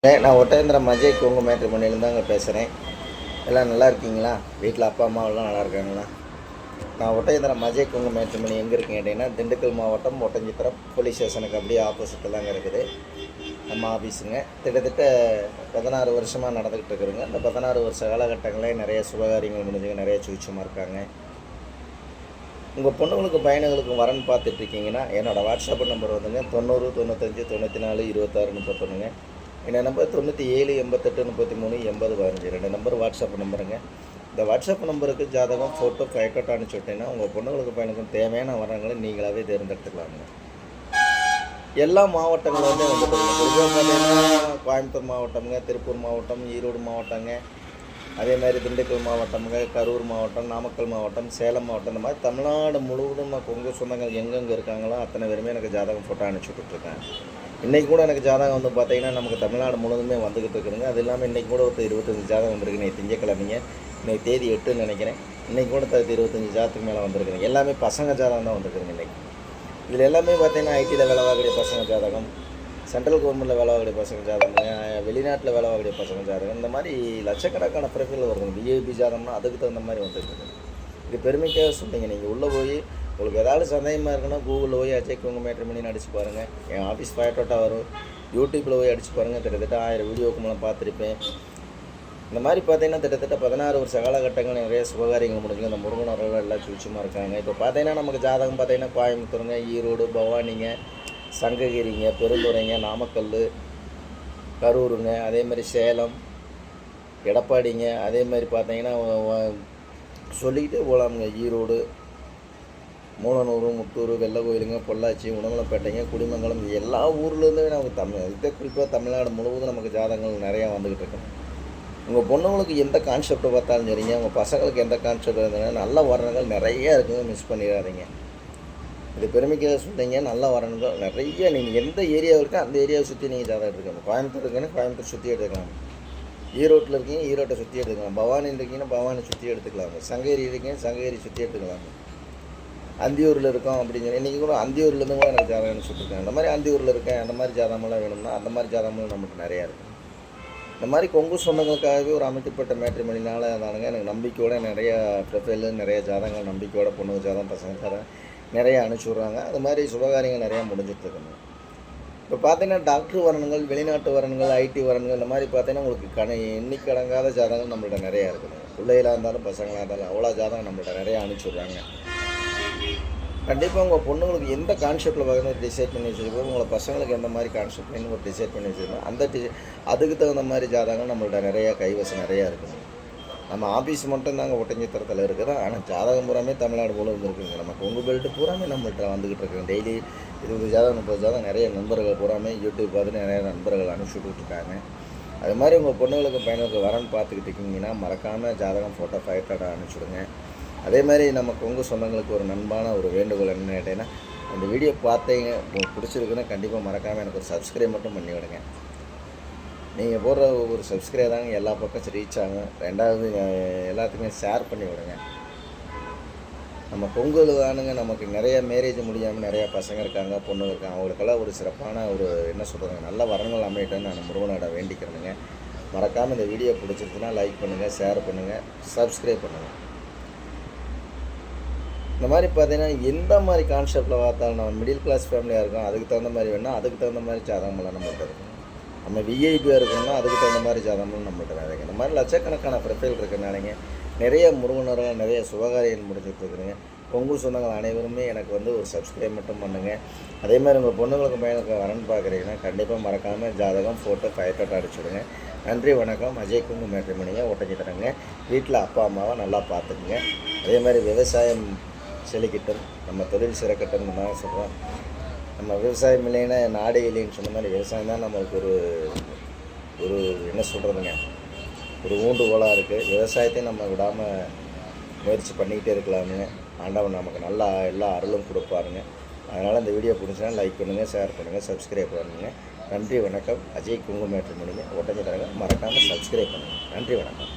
நான் ஒட்டேந்திரம் அஜய் கொங்கு மேட்ரிமோனியிலேருந்து தாங்க பேசுகிறேன். எல்லாம் நல்லா இருக்கீங்களா? வீட்டில் அப்பா அம்மாவெல்லாம் நல்லா இருக்காங்களா? நான் ஒட்டேந்திரம் அஜய் கொங்கு மேட்ரிமோனி எங்கே இருக்குன்னு கேட்டிங்கன்னா, திண்டுக்கல் மாவட்டம் ஒட்டஞ்சித்திரம் போலீஸ் ஸ்டேஷனுக்கு அப்படியே ஆப்போசிட்டில் தாங்க இருக்குது நம்ம ஆஃபீஸுங்க. கிட்டத்தட்ட 16 வருஷமாக நடந்துக்கிட்டு இருக்குதுங்க. இந்த 16 வருஷ காலகட்டங்களே நிறைய சுபகாரியங்கள் முடிஞ்சுங்க, நிறைய சுவிச்சமாக இருக்காங்க. உங்கள் பொண்ணுங்களுக்கு பையனுங்களுக்கு வரன்னு பார்த்துட்ருக்கீங்கன்னா, என்னோடய வாட்ஸ்அப் நம்பர் வந்துங்க 90 95 94 26 31ங்க. என்னோடய நம்பர் 97 88 33 80 15. 2 number WhatsApp நம்பருங்க. இந்த வாட்ஸ்அப் நம்பருக்கு ஜாதகம், ஃபோட்டோ, ஃபைட்டோட்டோ அனுப்பிச்சி விட்டீங்கன்னா உங்கள் பொண்ணுங்களுக்கு பையனுக்கும் தேவையான வரங்களை நீங்களாகவே தேர்ந்தெடுத்துக்கலாமுங்க. எல்லா மாவட்டங்கள்லேருந்தே வந்துட்டு குறிப்பாக பார்த்தீங்கன்னா கோயம்புத்தூர் மாவட்டம்ங்க, திருப்பூர் மாவட்டம், ஈரோடு மாவட்டங்க, அதே மாதிரி திண்டுக்கல் மாவட்டம்ங்க, கரூர் மாவட்டம், நாமக்கல் மாவட்டம், சேலம் மாவட்டம், இந்த மாதிரி தமிழ்நாடு முழுவதும் உங்கள் சொந்தங்கள் எங்கெங்கே இருக்காங்களோ அத்தனை பேருமே எனக்கு ஜாதகம் ஃபோட்டோ அனுப்பிச்சி விட்டுட்ருக்கேன். இன்றைக்கி கூட எனக்கு ஜாதகம் வந்து பார்த்திங்கன்னா நமக்கு தமிழ்நாடு முழுவதுமே வந்துக்கிட்டு இருக்குதுங்க. அது இல்லாமல் இன்றைக்கி கூட ஒரு 25 ஜாதகம் வந்திருக்கு. இன்றைக்கி திங்கக்கிழமைங்க, இன்றைக்கி தேதி 8ன்னு நினைக்கிறேன். இன்றைக்கி கூட 25 ஜாதத்துக்கு மேலே வந்திருக்குங்க. எல்லாமே பசங்க ஜாதகம் தான் வந்திருக்குதுங்க இன்றைக்கி. இதில் எல்லாமே பார்த்திங்கன்னா ஐடியில் வேலை வாங்கக்கூடிய பசங்க ஜாதகம், சென்ட்ரல் கவர்மெண்ட்டில் வேலை வாங்கக்கூடிய பசங்க ஜாதகங்க, வெளிநாட்டில் வேலை வாங்கக்கூடிய பசங்க ஜாதகம், இந்த மாதிரி லட்சக்கணக்கான ப்ரொஃபைல் வருதுங்க. விஐபி ஜாதகம்னா அதுக்கு தகுந்த மாதிரி வந்துருக்குது. இது பெருமைக்காக சொல்லிங்க. நீங்கள் உள்ளே போய் உங்களுக்கு ஏதாவது சந்தேகமாக இருக்குன்னா கூகுளில் போய் அஜய் கொங்கு மேட்ரிமோனின்னு அடித்து பாருங்கள். என் ஆஃபீஸ் ஃபயட்டோட்டா வரும். யூடியூப்பில் போய் அடித்து பாருங்கள். கிட்டத்தட்ட 1000 வீடியோக்கு மேலே பார்த்துருப்பேன். இந்த மாதிரி பார்த்தீங்கன்னா கிட்டத்தட்ட 16 வருஷ காலகட்டங்கள் நிறைய சுபகாரியங்கள் முடிஞ்சுங்க. இந்த முருகனவர்கள் எல்லாம் சுவிச்சமாக இருக்காங்க. இப்போ பார்த்தீங்கன்னா நமக்கு ஜாதகம் பார்த்தீங்கன்னா கோயம்புத்தூருங்க, ஈரோடு, பவானிங்க, சங்ககிரிங்க, பெருந்துறைங்க, நாமக்கல், கரூருங்க, அதேமாதிரி சேலம், எடப்பாடிங்க, அதே மாதிரி பார்த்தீங்கன்னா சொல்லிக்கிட்டே போகலாமுங்க. ஈரோடு, மூலனூர், முத்தூர், வெள்ளக்கோயிலுங்க, பொள்ளாச்சி, உடமலைப்பேட்டைங்க, குடிமங்கலம், எல்லா ஊர்லேருந்துமே நமக்கு இதை குறிப்பாக தமிழ்நாடு முழுவதும் நமக்கு ஜாதகங்கள் நிறையா வந்துக்கிட்டு இருக்கு. உங்கள் பொண்ணுங்களுக்கு எந்த கான்செப்டை பார்த்தாலும் சரிங்க, உங்கள் பசங்களுக்கு எந்த கான்செப்ட் இருந்தாலும் நல்ல வரணுங்கள் நிறையா இருக்குங்க. மிஸ் பண்ணிடாதீங்க. இது பெருமைக்காக சொல்லிங்க. நல்ல வரணுங்கள் நிறைய. நீங்கள் எந்த ஏரியாவில் இருக்கோ அந்த ஏரியாவை சுற்றி நீங்கள் ஜாதகம் எடுத்துக்கலாம். கோயம்புத்தூர் இருக்குன்னா கோயம்புத்தூர் சுற்றி எடுத்துக்கலாம். ஈரோட்டில் இருக்கீங்க, ஈரோட்டை சுற்றி எடுத்துக்கலாம். பவானி இருக்கீங்கன்னா பவானி சுற்றி எடுத்துக்கலாம். சங்ககிரி இருக்கீங்க, சங்ககிரி சுற்றி எடுத்துக்கலாம். அந்தியூரில் இருக்கோம் அப்படின்னு சொல்லி இன்றைக்கி கூட அந்தியூர்லேருந்து கூட எனக்கு ஜாதகம்னு சொல்லியிருக்கேன். அந்த மாதிரி அந்தியூரில் இருக்கேன், அந்த மாதிரி ஜாதகமெல்லாம் வேணும்னா அந்த மாதிரி ஜாதகமெல்லாம் நம்மகிட்ட நிறையா இருக்குது. இந்த மாதிரி கொங்கு சொந்தங்களுக்காகவே ஒரு அமைக்கப்பட்ட மேட்ரிமோனினால தானுங்க எனக்கு நம்பிக்கையோட நிறையா ப்ரொஃபைலு, நிறைய ஜாதகங்கள் நம்பிக்கையோட பொண்ணுங்க ஜாதகம், பசங்க ஜாதகம் நிறையா அனுப்பிச்சி விட்றாங்க. அது மாதிரி சுபகாரியங்கள் நிறையா முடிஞ்சிட்ருக்குங்க. இப்போ பார்த்தீங்கன்னா டாக்டர் வரணுங்கள், வெளிநாட்டு வரணுங்கள், ஐடி வரணுங்கள், இந்த மாதிரி பார்த்தீங்கன்னா உங்களுக்கு எண்ணிக்கடங்காத ஜாதகங்கள் நம்மள்ட்ட நிறையா இருக்குதுங்க. பிள்ளைகளாக இருந்தாலும் பசங்களாக இருந்தாலும் அவ்வளோ ஜாதகம் நம்மள்ட்ட நிறையா அனுப்பிச்சி விட்றாங்க. கண்டிப்பாக உங்கள் பொண்ணுங்களுக்கு எந்த கான்செப்ட்டில் பார்க்கணும் டிசைட் பண்ணி வச்சுருக்கோம், உங்களை பசங்களுக்கு எந்த மாதிரி கான்செப்ட்னு ஒரு டிசைட் பண்ணி வச்சுருக்கோம். அந்த அதுக்கு தகுந்த மாதிரி ஜாதகங்கள் நம்மள்ட்ட நிறையா கைவசம் நிறையா இருக்குது. நம்ம ஆஃபீஸ் மட்டும் தாங்க ஒட்டஞ்சித்திரத்தில் இருக்குது. ஆனால் ஜாதகம் பூராமே தமிழ்நாடு முழுவதும் இருக்குதுங்க. நம்ம கொங்கு பெல்ட்டு பூராமே நம்மள்ட்ட வந்துக்கிட்டு இருக்குங்க. டெய்லி 20 ஜாதகம் 30 ஜாதகம் நிறைய நண்பர்கள் பூராமே யூடியூப் பார்த்துட்டு நிறைய நண்பர்கள் அனுப்பிச்சி விட்டுருக்காங்க. அது மாதிரி உங்கள் பொண்ணுங்களுக்கு பையனுக்கு வரன்னு பார்த்துக்கிட்டு இருக்கீங்கன்னா மறக்காமல் ஜாதகம், ஃபோட்டோ, ஃபைட்டோட அனுப்பிச்சுடுங்க. அதே மாதிரி நம்ம கொங்கு சொந்தங்களுக்கு ஒரு நண்பான ஒரு வேண்டுகோள் என்னென்னு கேட்டீங்கன்னா, அந்த வீடியோ பார்த்தீங்க உங்களுக்கு பிடிச்சிருக்குன்னா கண்டிப்பாக மறக்காமல் எனக்கு ஒரு சப்ஸ்கிரைப் மட்டும் பண்ணி விடுங்க. நீங்கள் போடுற ஒரு சப்ஸ்கிரைப் தாங்க எல்லா பக்கம் ரீச் ஆகும். ரெண்டாவது எல்லாத்துக்குமே ஷேர் பண்ணி விடுங்க. நம்ம பொங்கல் தானுங்க நமக்கு நிறைய மேரேஜ் முடியாமல் நிறையா பசங்க இருக்காங்க, பொண்ணுங்க இருக்காங்க. அவங்களுக்கெல்லாம் ஒரு சிறப்பான ஒரு என்ன சொல்கிறதுங்க நல்ல வரங்கள் அமையட்டுன்னு நான் முருகனோட வேண்டிக்கிறேனுங்க. மறக்காமல் இந்த வீடியோ பிடிச்சிருச்சுன்னா லைக் பண்ணுங்கள், ஷேர் பண்ணுங்கள், சப்ஸ்கிரைப் பண்ணுங்கள். இந்த மாதிரி பார்த்தீங்கன்னா எந்த மாதிரி கான்செப்டில் பார்த்தாலும் நம்ம மிடில் கிளாஸ் ஃபேமிலியாக இருக்கும், அதுக்கு தகுந்த மாதிரி வேணும்னா அதுக்கு தகுந்த மாதிரி ஜாதகமெல்லாம் நம்மள்ட்ட இருக்கும். நம்ம விஐபியாக இருக்கணும்னா அதுக்கு தகுந்த மாதிரி ஜாதகமும் நம்மள்ட்ட நிறைய. இந்த மாதிரி லட்சக்கணக்கான ப்ரொஃபைல் இருக்கிறனாலங்க நிறைய முருகனர்கள் நிறைய சுபகாரியம் முடிஞ்சுட்டு இருக்குதுங்க. கொங்கு சொந்தங்கள் அனைவருமே எனக்கு வந்து ஒரு சப்ஸ்கிரைப் மட்டும் பண்ணுங்கள். அதே மாதிரி உங்கள் பொண்ணுங்களுக்கு பையனுக்கு வரன்னு பார்க்குறீங்கன்னா கண்டிப்பாக மறக்காமல் ஜாதகம், ஃபோட்டோ, ஃபைட்டோட்டோ அடிச்சுடுங்க. நன்றி, வணக்கம். அஜய் கொங்கு மேட்ரிமோனியை ஒட்டஞ்சித்திரங்க. வீட்டில் அப்பா அம்மாவை நல்லா பார்த்துக்குங்க. அதே மாதிரி விவசாயம் செழிக்கட்டும், நம்ம தொழில் சிறக்கட்டும் தான் சொல்கிறோம். நம்ம விவசாயம் இல்லைன்னா நாடே இல்லைன்னு சொன்ன மாதிரி விவசாயம் தான் நம்மளுக்கு ஒரு என்ன சொல்கிறதுங்க ஒரு ஊண்டுகோலாக இருக்குது. விவசாயத்தையும் நம்ம விடாமல் முயற்சி பண்ணிக்கிட்டே இருக்கலாமுங்க. ஆண்டவன் நமக்கு நல்லா எல்லா அருளும் கொடுப்பாருங்க. அதனால் இந்த வீடியோ பிடிச்சினா லைக் பண்ணுங்கள், ஷேர் பண்ணுங்கள், சப்ஸ்கிரைப் பண்ணுங்கள். நன்றி, வணக்கம். அஜய் கொங்கு மேட்ரிமோனியை ஒட்டஞ்சித்திரங்க. மறக்காமல் சப்ஸ்கிரைப் பண்ணுங்கள். நன்றி, வணக்கம்.